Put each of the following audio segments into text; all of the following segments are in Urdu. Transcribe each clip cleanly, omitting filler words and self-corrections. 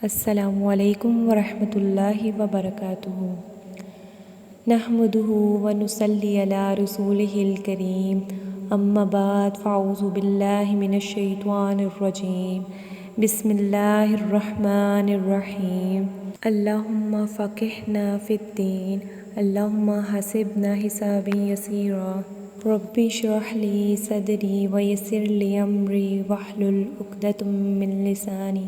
السلام علیکم ورحمۃ اللہ وبرکاتہ۔ نحمدہ ونصلی علی رسولہ الکریم، اما بعد فاعوذ باللہ من الشیطان الرجیم، بسم اللہ الرحمن الرحیم۔ اللہم فقہنا فی الدین، اللہم حسبنا حسابا یسیرا، رب اشرح لی صدری ویسر لی امری واحلل عقدۃ من لسانی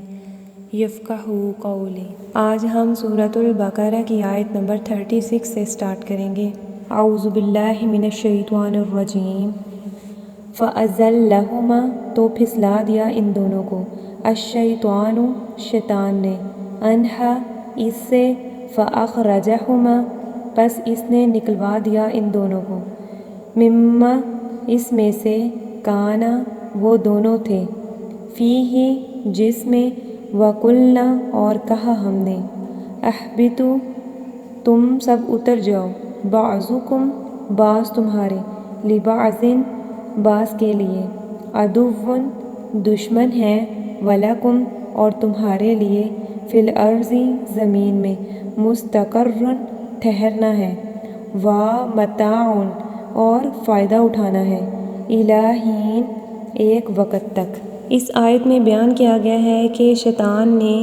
یفقہوا قولی۔ آج ہم سورۃ البقرہ کی آیت نمبر 36 سے سٹارٹ کریں گے۔ اعوذ باللہ من الشیطان الرجیم۔ فَأَزَلَّهُمَا تو پھسلا دیا ان دونوں کو، الشیطان شیطان نے، عنہا اس سے، فَأَخْرَجَهُمَا پس اس نے نکلوا دیا ان دونوں کو، مما اس میں سے، کانا وہ دونوں تھے، فیہ جس میں، وَقُلْنَا اور کہا ہم نے، اہبطوا تم سب اتر جاؤ، بعضکم بعض تمہارے، لبعض بعض کے لیے، عدو دشمن ہے، وَلَکُمْ اور تمہارے لیے، فی الارض زمین میں، مستقر ٹھہرنا ہے، ومتاع اور فائدہ اٹھانا ہے، الی حین ایک وقت تک۔ اس آیت میں بیان کیا گیا ہے کہ شیطان نے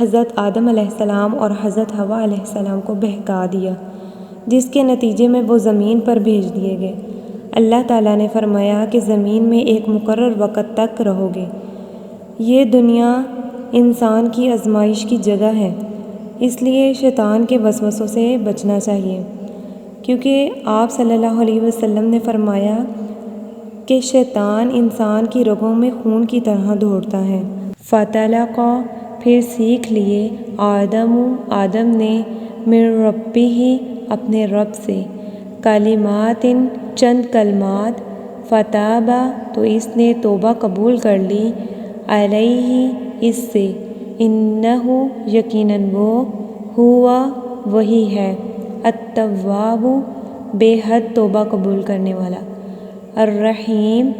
حضرت آدم علیہ السلام اور حضرت حوا علیہ السلام کو بہکا دیا، جس کے نتیجے میں وہ زمین پر بھیج دیے گئے۔ اللہ تعالیٰ نے فرمایا کہ زمین میں ایک مقرر وقت تک رہو گے۔ یہ دنیا انسان کی آزمائش کی جگہ ہے، اس لیے شیطان کے وسوسوں سے بچنا چاہیے، کیونکہ آپ صلی اللہ علیہ وسلم نے فرمایا کہ شیطان انسان کی رگوں میں خون کی طرح دوڑتا ہے۔ فَتَلَقَىٰ پھر سیکھ لیے، آدم نے، من ربہ اپنے رب سے، کلمات چند کلمات، فَتَابَ تو اس نے توبہ قبول کر لی، علیہ اس سے، انہ یقیناً وہ، ہوا وہی ہے، التواب بے حد توبہ قبول کرنے والا، الرحیم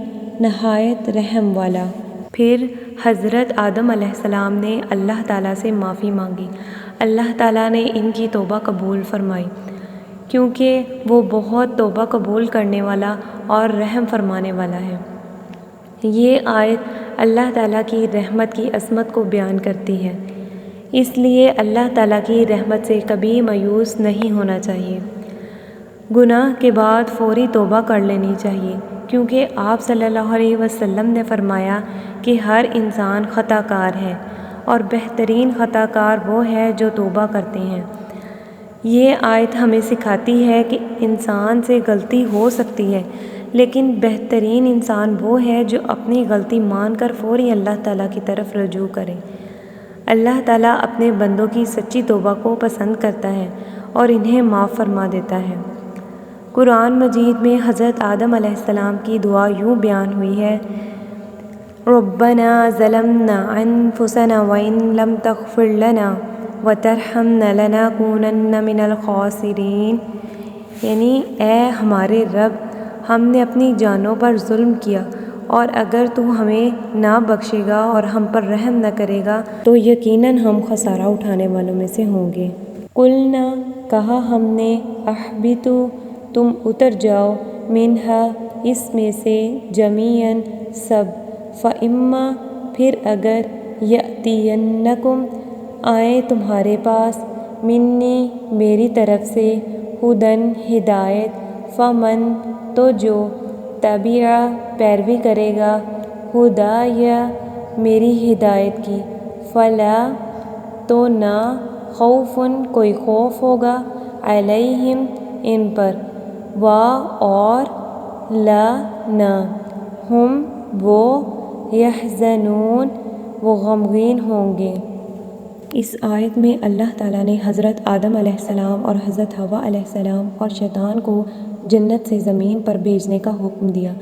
نہایت رحم والا۔ پھر حضرت آدم علیہ السلام نے اللہ تعالیٰ سے معافی مانگی، اللہ تعالیٰ نے ان کی توبہ قبول فرمائی، کیونکہ وہ بہت توبہ قبول کرنے والا اور رحم فرمانے والا ہے۔ یہ آیت اللہ تعالیٰ کی رحمت کی عظمت کو بیان کرتی ہے، اس لیے اللہ تعالیٰ کی رحمت سے کبھی مایوس نہیں ہونا چاہیے۔ گناہ کے بعد فوری توبہ کر لینی چاہیے، کیونکہ آپ صلی اللہ علیہ وسلم نے فرمایا کہ ہر انسان خطا کار ہے، اور بہترین خطا کار وہ ہے جو توبہ کرتے ہیں۔ یہ آیت ہمیں سکھاتی ہے کہ انسان سے غلطی ہو سکتی ہے، لیکن بہترین انسان وہ ہے جو اپنی غلطی مان کر فوری اللہ تعالیٰ کی طرف رجوع کرے۔ اللہ تعالیٰ اپنے بندوں کی سچی توبہ کو پسند کرتا ہے اور انہیں معاف فرما دیتا ہے۔ قرآن مجید میں حضرت آدم علیہ السلام کی دعا یوں بیان ہوئی ہے، ربنا ظلمنا انفسنا وان لم تغفر لنا وترحمنا لنکونن من الخاسرین، یعنی اے ہمارے رب، ہم نے اپنی جانوں پر ظلم کیا، اور اگر تو ہمیں نہ بخشے گا اور ہم پر رحم نہ کرے گا تو یقیناً ہم خسارہ اٹھانے والوں میں سے ہوں گے۔ قلنا کہا ہم نے، اہبطوا تم اتر جاؤ، منہا اس میں سے، جمیعاً سب، فَإِمَّا پھر اگر، یأتینکم آئے تمہارے پاس، منی میری طرف سے، ھدی ہدایت، فمن تو جو، تبع پیروی کرے گا، ھدای میری ہدایت کی، فلا تو نہ، خوف کوئی خوف ہوگا، علیہم ان پر، اور لا نہ، ہم وہ، یحزنون وہ غمگین ہوں گے۔ اس آیت میں اللہ تعالیٰ نے حضرت آدم علیہ السلام اور حضرت حوا علیہ السلام اور شیطان کو جنت سے زمین پر بھیجنے کا حکم دیا۔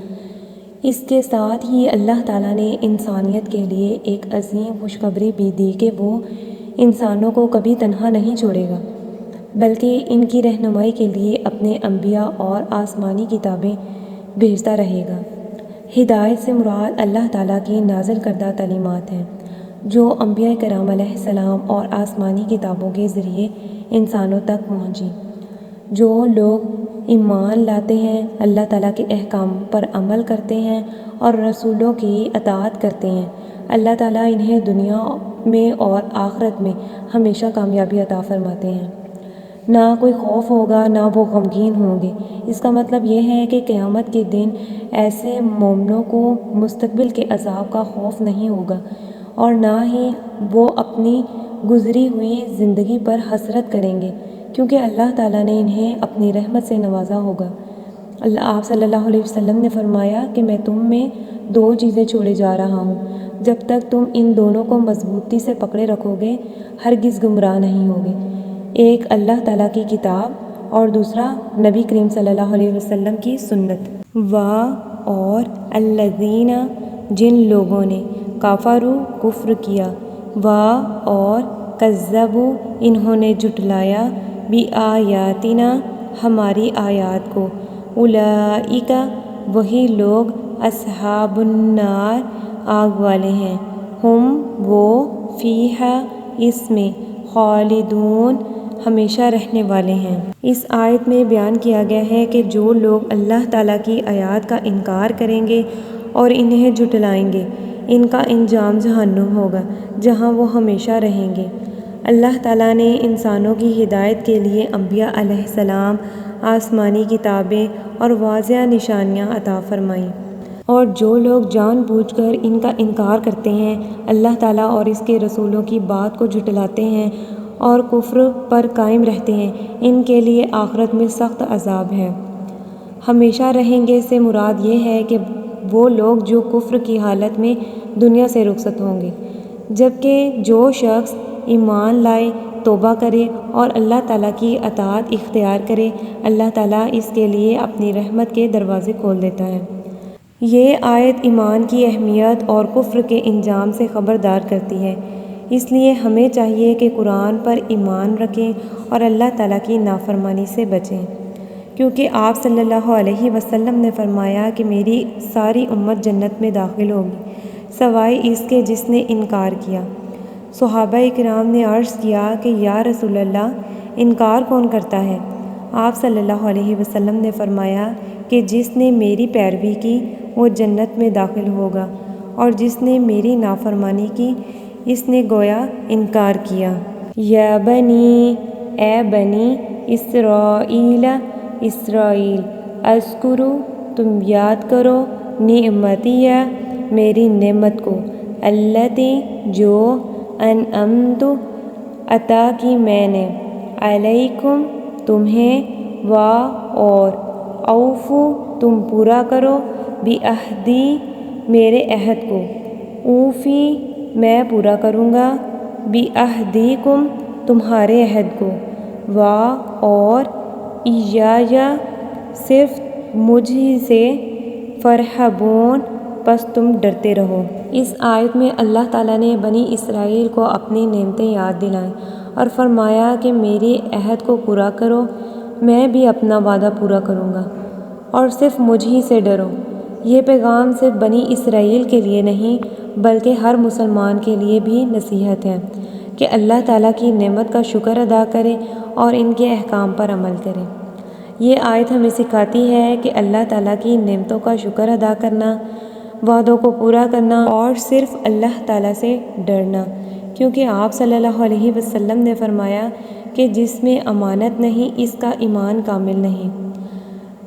اس کے ساتھ ہی اللہ تعالیٰ نے انسانیت کے لیے ایک عظیم خوشخبری بھی دی کہ وہ انسانوں کو کبھی تنہا نہیں چھوڑے گا، بلکہ ان کی رہنمائی کے لیے اپنے انبیاء اور آسمانی کتابیں بھیجتا رہے گا۔ ہدایت سے مراد اللہ تعالیٰ کی نازل کردہ تعلیمات ہیں۔ جو انبیاء کرام علیہ السلام اور آسمانی کتابوں کے ذریعے انسانوں تک پہنچی۔ جو لوگ ایمان لاتے ہیں، اللہ تعالیٰ کے احکام پر عمل کرتے ہیں اور رسولوں کی اطاعت کرتے ہیں، اللہ تعالیٰ انہیں دنیا میں اور آخرت میں ہمیشہ کامیابی عطا فرماتے ہیں۔ نہ کوئی خوف ہوگا، نہ وہ غمگین ہوں گے۔ اس کا مطلب یہ ہے کہ قیامت کے دن ایسے مومنوں کو مستقبل کے عذاب کا خوف نہیں ہوگا، اور نہ ہی وہ اپنی گزری ہوئی زندگی پر حسرت کریں گے، کیونکہ اللہ تعالیٰ نے انہیں اپنی رحمت سے نوازا ہوگا۔ آپ صلی اللہ علیہ وسلم نے فرمایا کہ میں تم میں 2 چیزیں چھوڑے جا رہا ہوں، جب تک تم ان دونوں کو مضبوطی سے پکڑے رکھو گے ہرگز گمراہ نہیں ہوگے۔ ایک اللہ تعالیٰ کی کتاب اور دوسرا نبی کریم صلی اللہ علیہ وسلم کی سنت۔ اور الذین جن لوگوں نے کفروا کفر کیا، اور کذبوا انہوں نے جھٹلایا بآیاتنا ہماری آیات کو، اولئک وہی لوگ اصحاب النار آگ والے ہیں، ہم وہ فیہا اس میں خالدون ہمیشہ رہنے والے ہیں۔ اس آیت میں بیان کیا گیا ہے کہ جو لوگ اللہ تعالیٰ کی آیات کا انکار کریں گے اور انہیں جھٹلائیں گے، ان کا انجام جہنم ہوگا جہاں وہ ہمیشہ رہیں گے۔ اللہ تعالیٰ نے انسانوں کی ہدایت کے لیے انبیاء علیہ السلام، آسمانی کتابیں اور واضح نشانیاں عطا فرمائیں، اور جو لوگ جان بوجھ کر ان کا انکار کرتے ہیں، اللہ تعالیٰ اور اس کے رسولوں کی بات کو جھٹلاتے ہیں اور کفر پر قائم رہتے ہیں، ان کے لیے آخرت میں سخت عذاب ہے۔ ہمیشہ رہیں گے سے مراد یہ ہے کہ وہ لوگ جو کفر کی حالت میں دنیا سے رخصت ہوں گے، جبکہ جو شخص ایمان لائے، توبہ کرے اور اللہ تعالیٰ کی اطاعت اختیار کرے، اللہ تعالیٰ اس کے لیے اپنی رحمت کے دروازے کھول دیتا ہے۔ یہ آیت ایمان کی اہمیت اور کفر کے انجام سے خبردار کرتی ہے، اس لیے ہمیں چاہیے کہ قرآن پر ایمان رکھیں اور اللہ تعالیٰ کی نافرمانی سے بچیں، کیونکہ آپ صلی اللہ علیہ وسلم نے فرمایا کہ میری ساری امت جنت میں داخل ہوگی سوائے اس کے جس نے انکار کیا۔ صحابہ کرام نے عرض کیا کہ یا رسول اللہ، انکار کون کرتا ہے؟ آپ صلی اللہ علیہ وسلم نے فرمایا کہ جس نے میری پیروی کی وہ جنت میں داخل ہوگا، اور جس نے میری نافرمانی کی اس نے گویا انکار کیا۔ یا بنی، اے بنی اسرائیل، اسرائیل، اذکروا تم یاد کرو نعمتی میری نعمت کو، التی جو انعمت عطا کی میں نے، علیکم تمہیں، اور اوفو تم پورا کرو بعہدی میرے عہد کو، اوفی میں پورا کروں گا بعہدیکم تمہارے عہد کو، اور ایایا صرف مجھ ہی سے، فرحبون پس تم ڈرتے رہو۔ اس آیت میں اللہ تعالیٰ نے بنی اسرائیل کو اپنی نعمتیں یاد دلائیں اور فرمایا کہ میرے عہد کو پورا کرو، میں بھی اپنا وعدہ پورا کروں گا، اور صرف مجھ ہی سے ڈرو۔ یہ پیغام صرف بنی اسرائیل کے لیے نہیں بلکہ ہر مسلمان کے لیے بھی نصیحت ہے کہ اللہ تعالیٰ کی نعمت کا شکر ادا کرے اور ان کے احکام پر عمل کرے۔ یہ آیت ہمیں سکھاتی ہے کہ اللہ تعالیٰ کی نعمتوں کا شکر ادا کرنا، وعدوں کو پورا کرنا اور صرف اللہ تعالیٰ سے ڈرنا، کیونکہ آپ صلی اللہ علیہ وسلم نے فرمایا کہ جس میں امانت نہیں اس کا ایمان کامل نہیں۔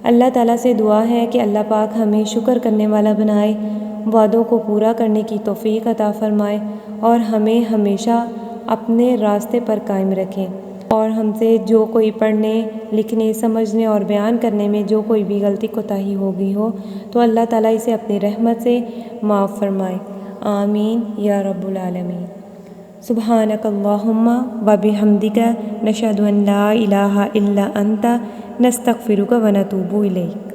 اللہ تعالیٰ سے دعا ہے کہ اللہ پاک ہمیں شکر کرنے والا بنائے، وعدوں کو پورا کرنے کی توفیق عطا فرمائے اور ہمیں ہمیشہ اپنے راستے پر قائم رکھیں، اور ہم سے جو کوئی پڑھنے، لکھنے، سمجھنے اور بیان کرنے میں جو کوئی بھی غلطی کوتاہی ہو گئی ہو تو اللہ تعالیٰ اسے اپنی رحمت سے معاف فرمائے، آمین یا رب العالمین۔ سبحانک اللہم و بحمدک، نشہد ان لا الہ الا انت، نستغفرک و نتوب الیک۔